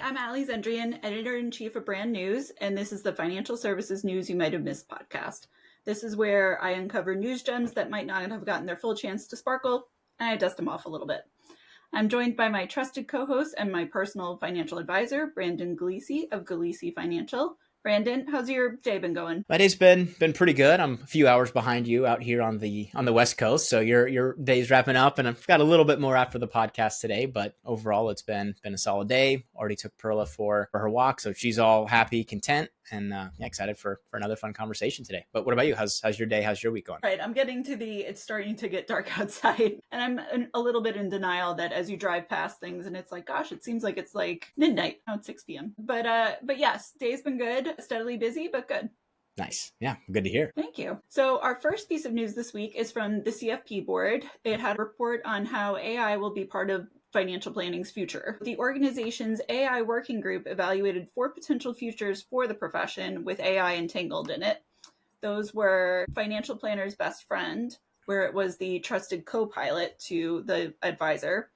I'm Allie Zendrian, Editor-in-Chief of Brand News, and this is the Financial Services News You Might Have Missed podcast. This is where I uncover news gems that might not have gotten their full chance to sparkle, and I dust them off a little bit. I'm joined by my trusted co-host and my personal financial advisor, Brandon Galisi of Galisi Financial. Brandon, how's your day been going? My day's been pretty good. I'm a few hours behind you out here on the West Coast, so your day's wrapping up, and I've got a little bit more after the podcast today. But overall, it's been a solid day. Already took Perla for her walk, so she's all happy, content, and excited for another fun conversation today. But what about you? How's your day? How's your week going? Right, I'm getting to it's starting to get dark outside, and I'm a little bit in denial that as you drive past things, and it's like, gosh, it seems like it's like midnight. Now it's 6 p.m. But yes, day's been good. Steadily busy, but good. Nice. Yeah, good to hear. Thank you. So our first piece of news this week is from the CFP Board. It had a report on how AI will be part of financial planning's future. The organization's AI working group evaluated 4 potential futures for the profession with AI entangled in it. Those were financial planner's best friend, where it was the trusted co-pilot to the advisor.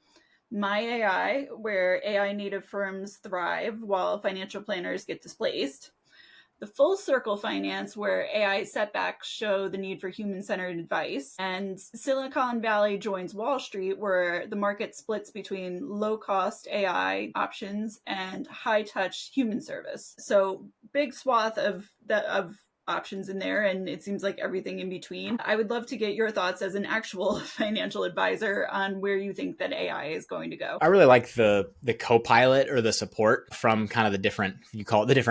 My AI, where AI native firms thrive while financial planners get displaced. The full circle finance, where AI setbacks show the need for human-centered advice. And Silicon Valley joins Wall Street, where the market splits between low-cost AI options and high-touch human service. So big swath of options in there, and it seems like everything in between. I would love to get your thoughts as an actual financial advisor on where you think that AI is going to go. I really like the co-pilot or the support from kind of the different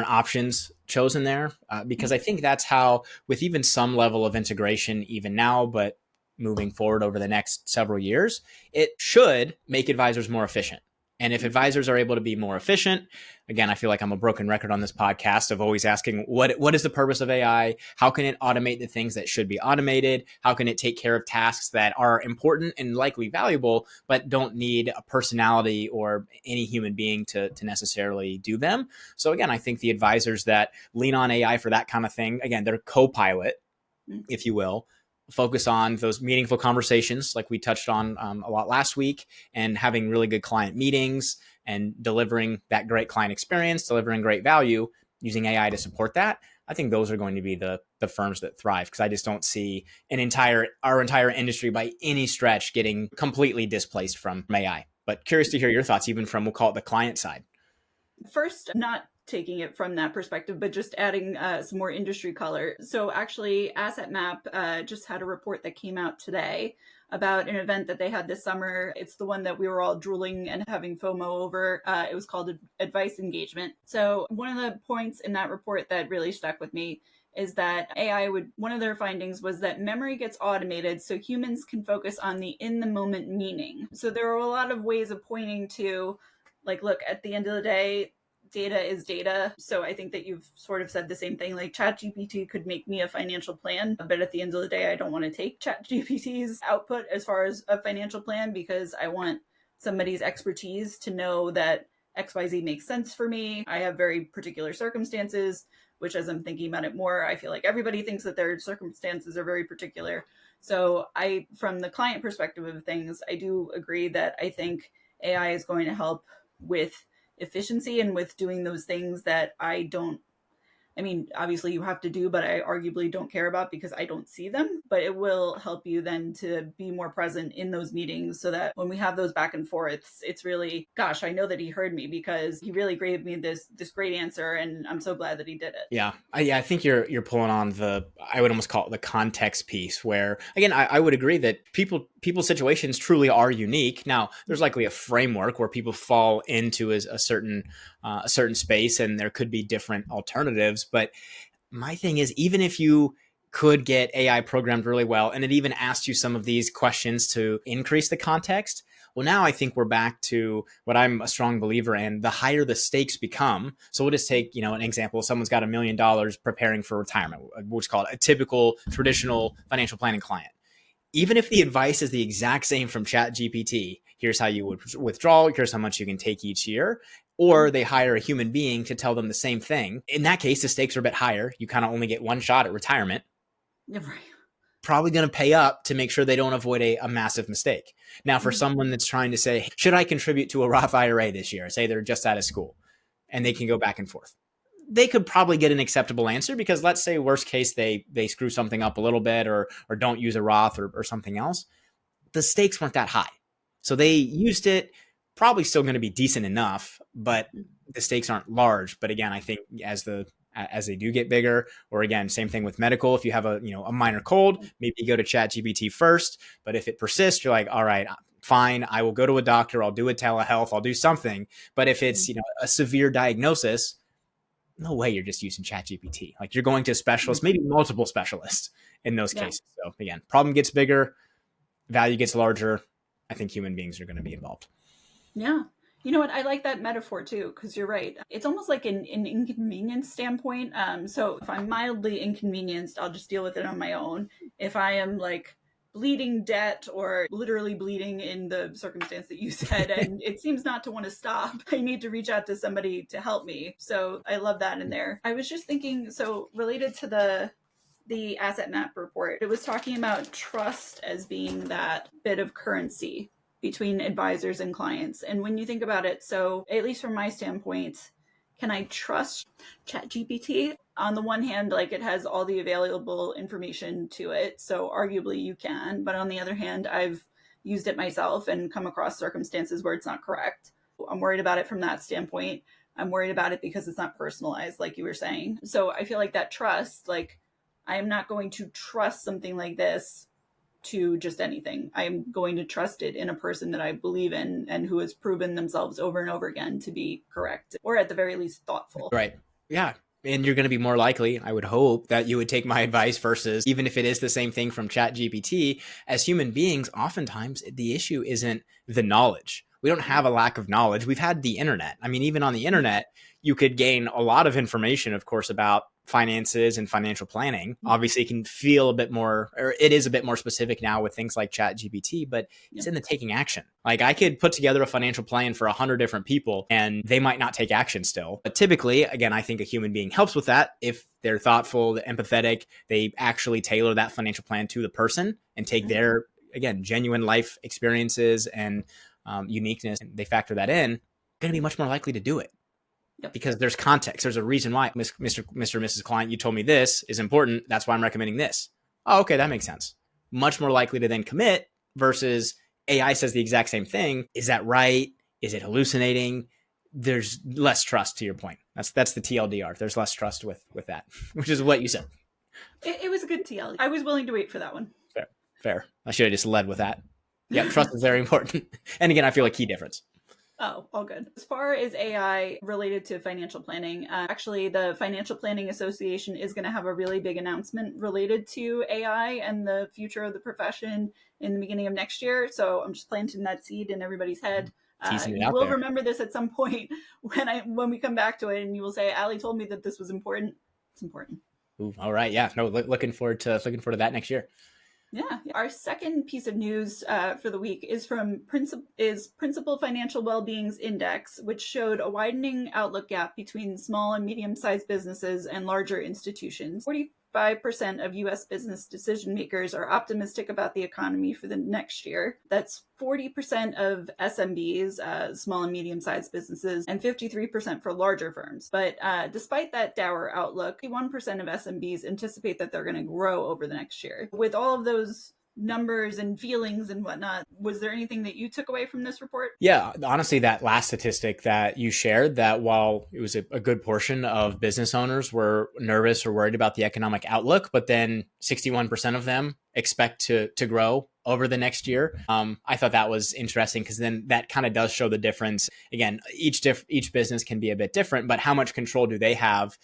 options chosen there, because I think that's how, with even some level of integration even now, but moving forward over the next several years, it should make advisors more efficient. And if advisors are able to be more efficient, again, I feel like I'm a broken record on this podcast of always asking, what is the purpose of AI? How can it automate the things that should be automated? How can it take care of tasks that are important and likely valuable, but don't need a personality or any human being to necessarily do them? So again, I think the advisors that lean on AI for that kind of thing, again, they're co-pilot, if you will, focus on those meaningful conversations like we touched on a lot last week, and having really good client meetings and delivering that great client experience, delivering great value using AI to support that. I think those are going to be the firms that thrive, because I just don't see our entire industry by any stretch getting completely displaced from AI. But curious to hear your thoughts, even from, we'll call it the client side. First, not taking it from that perspective, but just adding some more industry color. So actually, Asset Map just had a report that came out today about an event that they had this summer. It's the one that we were all drooling and having FOMO over. It was called Advice Engagement. So one of the points in that report that really stuck with me is that one of their findings was that memory gets automated so humans can focus on the in-the-moment meaning. So there are a lot of ways of pointing to, like, look, at the end of the day, data is data. So I think that you've sort of said the same thing, like ChatGPT could make me a financial plan, but at the end of the day, I don't want to take ChatGPT's output as far as a financial plan, because I want somebody's expertise to know that XYZ makes sense for me. I have very particular circumstances, which, as I'm thinking about it more, I feel like everybody thinks that their circumstances are very particular. So from the client perspective of things, I do agree that I think AI is going to help with efficiency and with doing those things that obviously you have to do, but I arguably don't care about because I don't see them. But it will help you then to be more present in those meetings, so that when we have those back and forths, it's really, gosh, I know that he heard me because he really gave me this great answer, and I'm so glad that he did it. Yeah, I think you're pulling on I would almost call it the context piece, where, again, I would agree that people's situations truly are unique. Now, there's likely a framework where people fall into a certain space, and there could be different alternatives. But my thing is, even if you could get AI programmed really well, and it even asked you some of these questions to increase the context, well, now I think we're back to what I'm a strong believer in: the higher the stakes become. So we'll just take, an example. Someone's got $1 million preparing for retirement, we'll just call it a typical traditional financial planning client. Even if the advice is the exact same from ChatGPT, here's how you would withdraw, here's how much you can take each year, or they hire a human being to tell them the same thing, in that case, the stakes are a bit higher. You kind of only get one shot at retirement. Yeah, right. Probably going to pay up to make sure they don't avoid a massive mistake. Now, for someone that's trying to say, should I contribute to a Roth IRA this year? Say they're just out of school. and they can go back and forth. They could probably get an acceptable answer because let's say worst case, they screw something up a little bit or don't use a Roth or something else. The stakes weren't that high. So they used it, probably still going to be decent enough, but the stakes aren't large. But again, I think as they do get bigger, or again, same thing with medical. If you have a minor cold, maybe you go to ChatGPT first. But if it persists, you're like, all right, fine, I will go to a doctor. I'll do a telehealth. I'll do something. But if it's a severe diagnosis, no way you're just using ChatGPT. Like you're going to specialists, maybe multiple specialists in those cases. So again, problem gets bigger, value gets larger. I think human beings are going to be involved. Yeah. You know what? I like that metaphor too, because you're right. It's almost like an inconvenience standpoint. So if I'm mildly inconvenienced, I'll just deal with it on my own. If I am like bleeding debt or literally bleeding in the circumstance that you said, and it seems not to want to stop, I need to reach out to somebody to help me. So I love that in there. I was just thinking, so related to the asset map report, it was talking about trust as being that bit of currency between advisors and clients. And when you think about it, so at least from my standpoint, can I trust ChatGPT? On the one hand, like it has all the available information to it, so arguably you can. But on the other hand, I've used it myself and come across circumstances where it's not correct. I'm worried about it from that standpoint. I'm worried about it because it's not personalized, like you were saying. So I feel like that trust, like I am not going to trust something like this to just anything. I'm going to trust it in a person that I believe in and who has proven themselves over and over again to be correct, or at the very least thoughtful. Right. Yeah. And you're going to be more likely, I would hope, that you would take my advice versus, even if it is the same thing from ChatGPT, as human beings, oftentimes the issue isn't the knowledge. We don't have a lack of knowledge. We've had the internet. I mean, even on the internet, you could gain a lot of information, of course, about finances and financial planning. Obviously, it can feel a bit more, or it is a bit more specific now with things like ChatGPT, but it's in the taking action. Like I could put together a financial plan for 100 different people and they might not take action still. But typically, again, I think a human being helps with that. If they're thoughtful, they're empathetic, they actually tailor that financial plan to the person and take their, again, genuine life experiences and uniqueness, and they factor that in, going to be much more likely to do it. Yep. Because there's context. There's a reason why, Mr. and Mrs. Client, you told me this is important. That's why I'm recommending this. Oh, okay, that makes sense. Much more likely to then commit versus AI says the exact same thing. Is that right? Is it hallucinating? There's less trust, to your point. That's the TLDR. There's less trust with that, which is what you said. It was a good TL. I was willing to wait for that one. Fair. I should have just led with that. Yeah, trust is very important. And again, I feel a key difference. Oh, all good. As far as AI related to financial planning, actually, the Financial Planning Association is going to have a really big announcement related to AI and the future of the profession in the beginning of next year. So I'm just planting that seed in everybody's head. You will remember this at some point when we come back to it, and you will say, "Allie told me that this was important." It's important. Ooh, all right, yeah. No, looking forward to that next year. Yeah. Our second piece of news for the week is from Principal Financial Wellbeing's Index, which showed a widening outlook gap between small and medium-sized businesses and larger institutions. 45% of U.S. business decision makers are optimistic about the economy for the next year. That's 40% of SMBs, small and medium-sized businesses, and 53% for larger firms. But despite that dour outlook, 51% of SMBs anticipate that they're going to grow over the next year. With all of those numbers and feelings and whatnot, was there anything that you took away from this report? Yeah, honestly, that last statistic that you shared, that while it was a good portion of business owners were nervous or worried about the economic outlook, but then 61% of them expect to grow over the next year. I thought that was interesting because then that kind of does show the difference. Again, each business can be a bit different, but how much control do they have?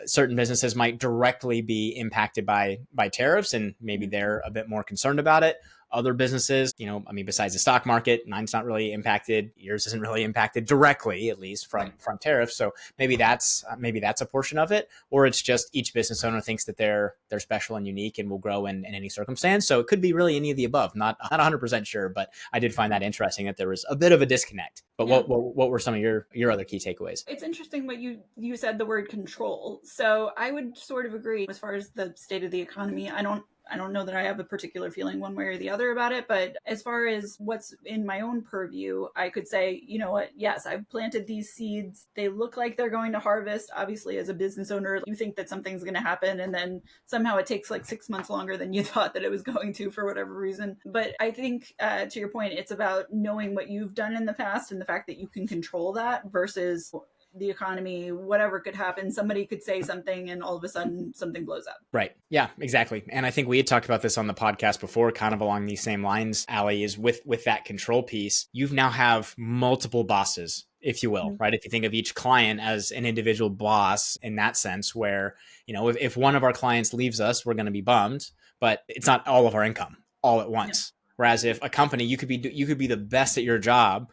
Certain businesses might directly be impacted by tariffs, and maybe they're a bit more concerned about it. Other businesses, besides the stock market, mine's not really impacted. Yours isn't really impacted directly, at least from tariffs. So maybe that's a portion of it, or it's just each business owner thinks that they're special and unique and will grow in any circumstance. So it could be really any of the above. Not 100% sure, but I did find that interesting that there was a bit of a disconnect. But yeah. What were some of your other key takeaways? It's interesting what you said, the word control. So I would sort of agree as far as the state of the economy. I don't I don't know that I have a particular feeling one way or the other about it, but as far as what's in my own purview, I could say, you know what, yes, I've planted these seeds. They look like they're going to harvest. Obviously, as a business owner, you think that something's going to happen, and then somehow it takes like 6 months longer than you thought that it was going to for whatever reason. But I think, to your point, it's about knowing what you've done in the past and the fact that you can control that versus the economy, whatever could happen. Somebody could say something and all of a sudden something blows up. Right. Yeah, exactly. And I think we had talked about this on the podcast before, kind of along these same lines, Allie, is with that control piece, you now have multiple bosses, if you will, right? If you think of each client as an individual boss in that sense, where, if one of our clients leaves us, we're going to be bummed, but it's not all of our income all at once. Yeah. Whereas if a company, you could be the best at your job,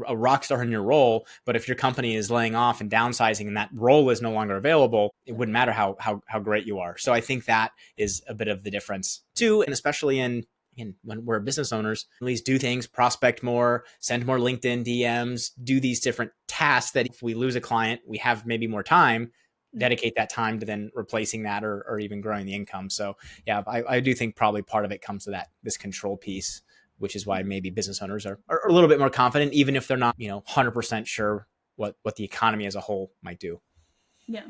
a rock star in your role, but if your company is laying off and downsizing and that role is no longer available, it wouldn't matter how great you are. So I think that is a bit of the difference too. And especially when we're business owners, at least do things, prospect more, send more LinkedIn DMs, do these different tasks that if we lose a client, we have maybe more time, dedicate that time to then replacing that or even growing the income. So yeah, I do think probably part of it comes to this control piece, which is why maybe business owners are a little bit more confident, even if they're not, 100% sure what the economy as a whole might do. Yeah.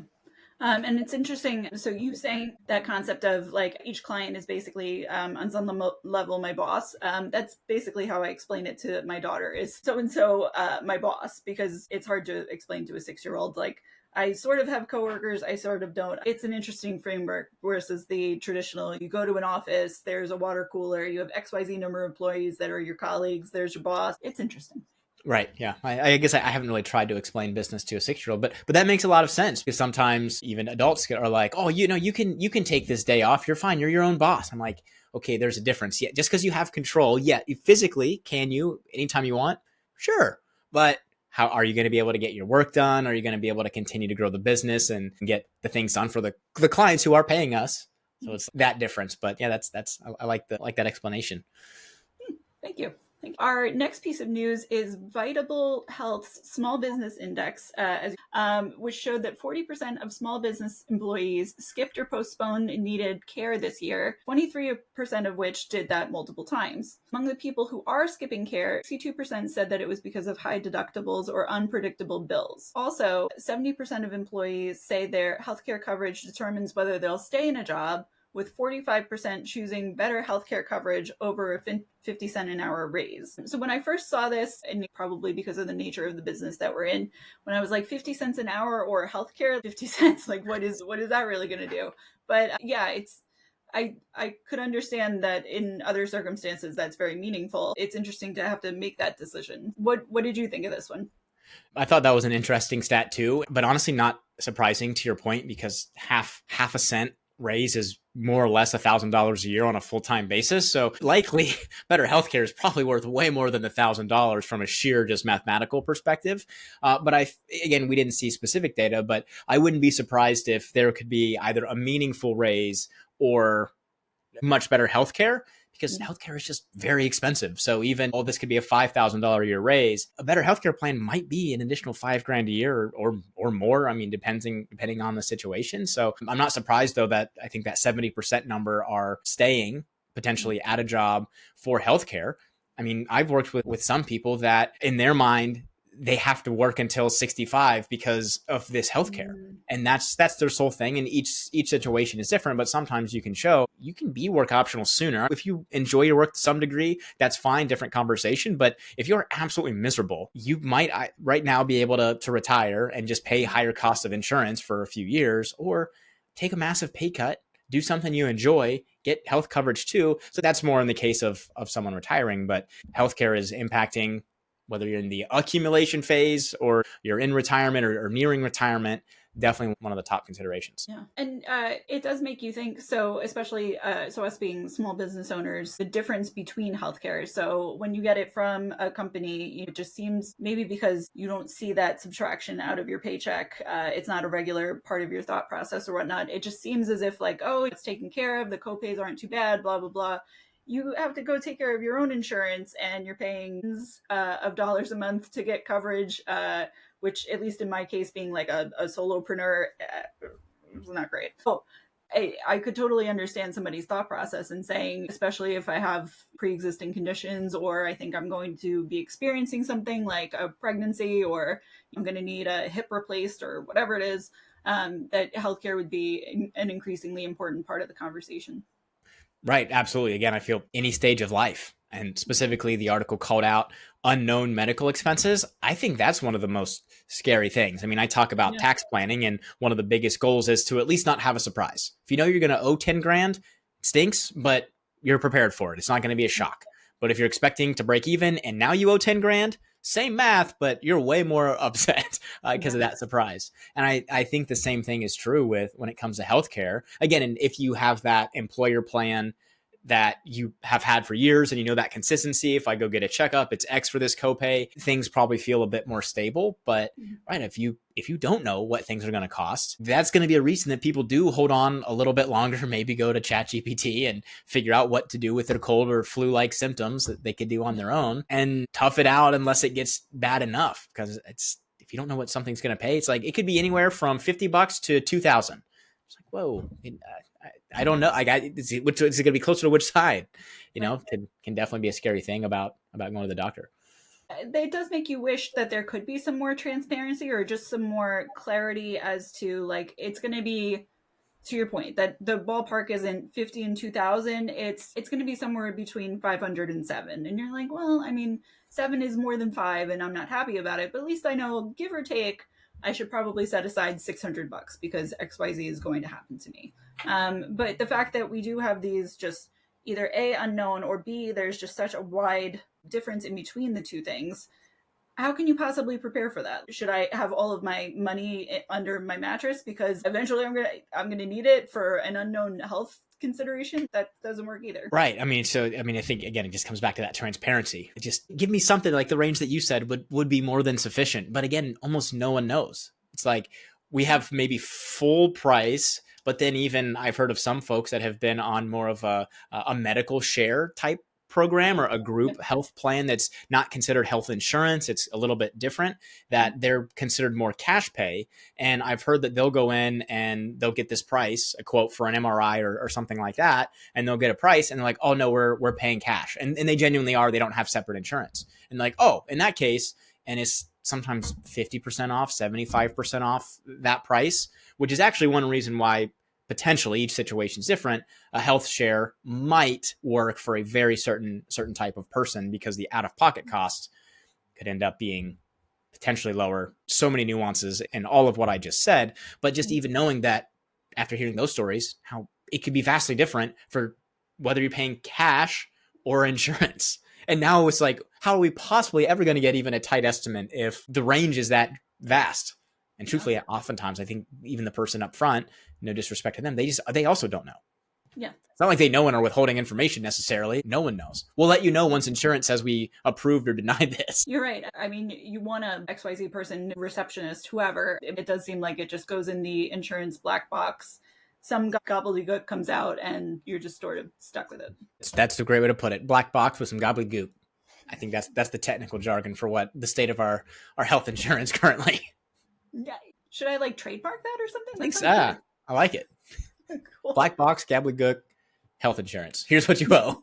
And it's interesting. So you saying that concept of like each client is basically on some level my boss. That's basically how I explain it to my daughter is so-and-so my boss, because it's hard to explain to a 6-year-old. Like I sort of have coworkers, I sort of don't. It's an interesting framework versus the traditional, you go to an office, there's a water cooler, you have XYZ number of employees that are your colleagues, there's your boss. It's interesting. Right. Yeah. I guess I haven't really tried to explain business to a 6-year-old, but that makes a lot of sense because sometimes even adults are like, oh, you can take this day off. You're fine. You're your own boss. I'm like, okay, there's a difference. Yeah. Just because you have control. Yeah. You physically, can you anytime you want? Sure. But how are you going to be able to get your work done? Are you going to be able to continue to grow the business and get the things done for the clients who are paying us? So it's that difference. But yeah, I like that explanation. Thank you. Our next piece of news is Vitable Health's Small Business Index, which showed that 40% of small business employees skipped or postponed needed care this year, 23% of which did that multiple times. Among the people who are skipping care, 62% said that it was because of high deductibles or unpredictable bills. Also, 70% of employees say their healthcare coverage determines whether they'll stay in a job, with 45% choosing better healthcare coverage over a 50 cent an hour raise. So when I first saw this, and probably because of the nature of the business that we're in, when I was like 50 cents an hour or healthcare, 50 cents, like what is that really going to do? But yeah, I could understand that in other circumstances that's very meaningful. It's interesting to have to make that decision. What did you think of this one? I thought that was an interesting stat too, but honestly not surprising to your point because half a cent raise is more or less $1,000 a year on a full-time basis. So likely better healthcare is probably worth way more than the $1,000 from a sheer just mathematical perspective. But again, we didn't see specific data, but I wouldn't be surprised if there could be either a meaningful raise or much better healthcare, because healthcare is just very expensive. So even this could be a $5,000 a year raise, a better healthcare plan might be an additional $5,000 a year or more. I mean, depending on the situation. So I'm not surprised though that I think that 70% number are staying potentially at a job for healthcare. I mean, I've worked with some people that in their mind, they have to work until 65 because of this healthcare. And that's their sole thing. And each situation is different, but sometimes you can be work optional sooner. If you enjoy your work to some degree, that's fine, different conversation. But if you're absolutely miserable, you might right now be able to retire and just pay higher costs of insurance for a few years, or take a massive pay cut, do something you enjoy, get health coverage too. So that's more in the case of someone retiring, but healthcare is impacting whether you're in the accumulation phase or you're in retirement or nearing retirement. Definitely one of the top considerations. Yeah. And it does make you think, so especially so us being small business owners, the difference between healthcare. So when you get it from a company, it just seems maybe because you don't see that subtraction out of your paycheck, it's not a regular part of your thought process or whatnot. It just seems as if like, oh, it's taken care of, the copays aren't too bad, blah, blah, blah. You have to go take care of your own insurance and you're paying of dollars a month to get coverage, which at least in my case, being like a solopreneur, was not great. Oh, I could totally understand somebody's thought process and saying, especially if I have pre-existing conditions, or I think I'm going to be experiencing something like a pregnancy, or I'm going to need a hip replaced or whatever it is, that healthcare would be an increasingly important part of the conversation. Right. Absolutely. Again, I feel any stage of life, and specifically the article called out unknown medical expenses. I think that's one of the most scary things. I mean, I talk about tax planning, and one of the biggest goals is to at least not have a surprise. If you know you're going to owe 10 grand, it stinks, but you're prepared for it. It's not going to be a shock. But if you're expecting to break even and now you owe 10 grand, same math, but you're way more upset because of that surprise. And I think the same thing is true with when it comes to healthcare. Again, and if you have that employer plan that you have had for years and you know that consistency, if I go get a checkup, it's X for this copay, things probably feel a bit more stable. But right, if you don't know what things are going to cost, that's going to be a reason that people do hold on a little bit longer, maybe go to ChatGPT and figure out what to do with their cold or flu-like symptoms that they could do on their own and tough it out unless it gets bad enough. Because if you don't know what something's going to pay, it's like it could be anywhere from $50 to $2,000. It's like, whoa, I don't know. Is it going to be closer to which side? You know, can definitely be a scary thing about going to the doctor. It does make you wish that there could be some more transparency or just some more clarity as to, like, it's going to be, to your point, that the ballpark isn't 50 and 2,000. It's going to be somewhere between 500 and 7. And you're like, well, I mean, 7 is more than 5 and I'm not happy about it, but at least I know, give or take, I should probably set aside $600 because XYZ is going to happen to me. But the fact that we do have these just either A, unknown, or B, there's just such a wide difference in between the two things. How can you possibly prepare for that? Should I have all of my money under my mattress because eventually I'm gonna need it for an unknown health consideration? That doesn't work either. Right. I mean, I think, again, it just comes back to that transparency. Just give me something like the range that you said would be more than sufficient. But again, almost no one knows. It's like we have maybe full price, but then even I've heard of some folks that have been on more of a medical share type program or a group health plan that's not considered health insurance. It's a little bit different, that they're considered more cash pay. And I've heard that they'll go in and they'll get this price, a quote for an MRI or something like that. And they'll get a price and they're like, oh no, we're paying cash. And they genuinely are. They don't have separate insurance. And like, oh, in that case, and it's sometimes 50% off, 75% off that price, which is actually one reason why potentially each situation is different. A health share might work for a very certain type of person because the out-of-pocket costs could end up being potentially lower. So many nuances in all of what I just said, but just even knowing that after hearing those stories, how it could be vastly different for whether you're paying cash or insurance. And now it's like, how are we possibly ever going to get even a tight estimate if the range is that vast? And truthfully, oftentimes I think even the person up front, no disrespect to them, they also don't know. Yeah. It's not like they know and are withholding information necessarily. No one knows. We'll let you know once insurance says we approved or denied this. You're right. I mean, you want a XYZ person, receptionist, whoever. It does seem like it just goes in the insurance black box. Some gobbledygook comes out and you're just sort of stuck with it. That's the great way to put it. Black box with some gobbledygook. I think that's the technical jargon for what the state of our health insurance currently. Yeah. Should I like trademark that or something? I like it. Cool. Black box, gobbledygook, health insurance. Here's what you owe.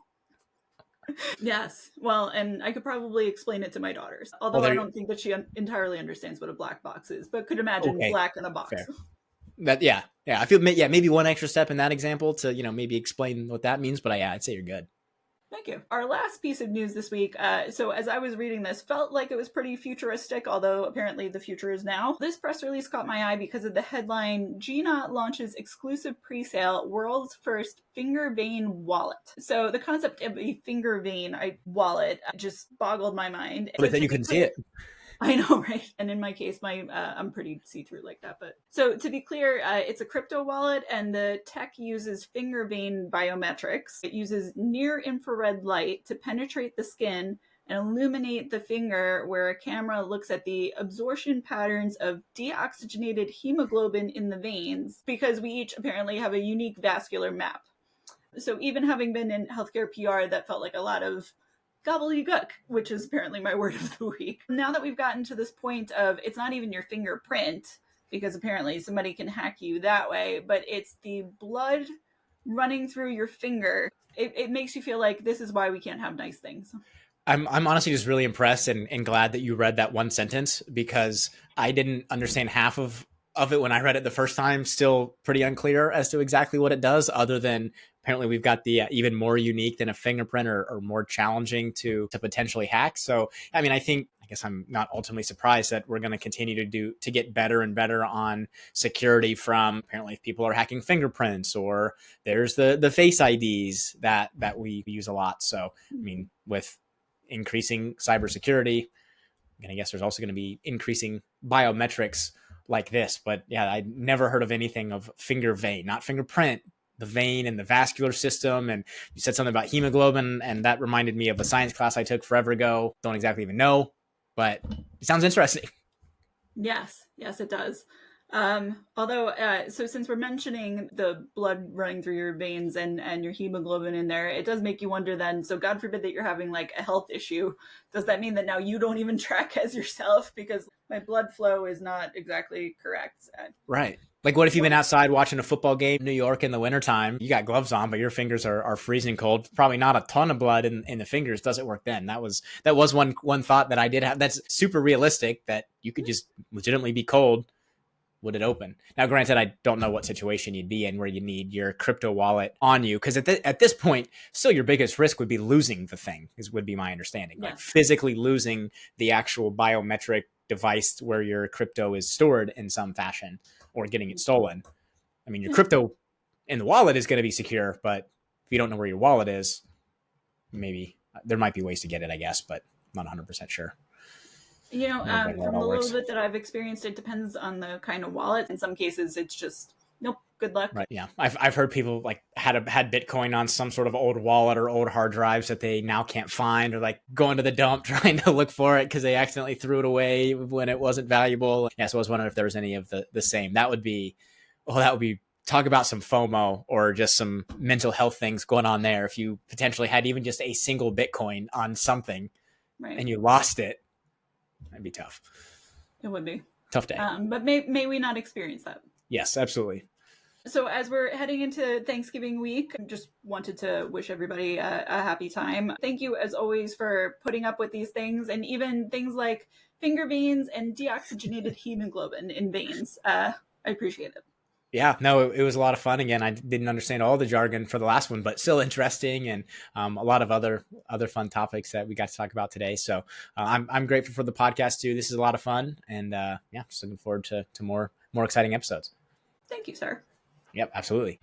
Yes. Well, and I could probably explain it to my daughters, although I don't think that she entirely understands what a black box is, but could imagine black in a box. Fair. Yeah. I feel maybe one extra step in that example to maybe explain what that means, but I'd say you're good. Thank you. Our last piece of news this week, so as I was reading this, felt like it was pretty futuristic, although apparently the future is now. This press release caught my eye because of the headline, GNOT launches exclusive pre-sale, world's first finger vein wallet. So the concept of a finger vein wallet just boggled my mind. But then you couldn't see it. I know, right? And in my case, I'm pretty see-through like that. But so to be clear, it's a crypto wallet, and the tech uses finger vein biometrics. It uses near-infrared light to penetrate the skin and illuminate the finger, where a camera looks at the absorption patterns of deoxygenated hemoglobin in the veins, because we each apparently have a unique vascular map. So even having been in healthcare PR, that felt like a lot of gobbledygook, which is apparently my word of the week. Now that we've gotten to this point of it's not even your fingerprint, because apparently somebody can hack you that way, but it's the blood running through your finger. It makes you feel like this is why we can't have nice things. I'm honestly just really impressed and glad that you read that one sentence, because I didn't understand half of it when I read it the first time. Still pretty unclear as to exactly what it does, other than apparently we've got the even more unique than a fingerprint, or more challenging to potentially hack. So, I mean, I guess I'm not ultimately surprised that we're going to continue to get better and better on security from, apparently, if people are hacking fingerprints, or there's the face IDs that we use a lot. So, I mean, with increasing cybersecurity, and I guess there's also going to be increasing biometrics like this. But yeah, I never heard of anything of finger vein, not fingerprint, the vein and the vascular system. And you said something about hemoglobin, and that reminded me of a science class I took forever ago. Don't exactly even know, but it sounds interesting. Yes, it does. Although, so since we're mentioning the blood running through your veins and your hemoglobin in there, it does make you wonder then, so God forbid that you're having like a health issue. Does that mean that now you don't even track as yourself because my blood flow is not exactly correct? Right. Like, what if you've been outside watching a football game in New York in the wintertime? You got gloves on, but your fingers are freezing cold. Probably not a ton of blood in the fingers. Does it work then? That was one thought that I did have. That's super realistic, that you could just legitimately be cold. Would it open? Now, granted, I don't know what situation you'd be in where you need your crypto wallet on you, because at this point, still your biggest risk would be losing the thing, would be my understanding. Yeah. Like physically losing the actual biometric device where your crypto is stored in some fashion, or getting it stolen. I mean, your crypto in the wallet is going to be secure, but if you don't know where your wallet is, maybe there might be ways to get it, I guess, but I'm not 100% sure. You know, from the little bit that I've experienced, it depends on the kind of wallet. In some cases, it's just, nope, good luck. Right. Yeah. I've heard people like had Bitcoin on some sort of old wallet or old hard drives that they now can't find, or like going to the dump trying to look for it because they accidentally threw it away when it wasn't valuable. Yeah. So I was wondering if there was any of the same. That would be talk about some FOMO, or just some mental health things going on there. If you potentially had even just a single Bitcoin on something, right, and you lost it, that'd be tough. It would be. Tough day. But may we not experience that? Yes, absolutely. So as we're heading into Thanksgiving week, just wanted to wish everybody a happy time. Thank you, as always, for putting up with these things, and even things like finger veins and deoxygenated hemoglobin in veins. I appreciate it. Yeah, no, it was a lot of fun. Again, I didn't understand all the jargon for the last one, but still interesting, and a lot of other fun topics that we got to talk about today. So I'm grateful for the podcast too. This is a lot of fun, and yeah, just looking forward to more exciting episodes. Thank you, sir. Yep, absolutely.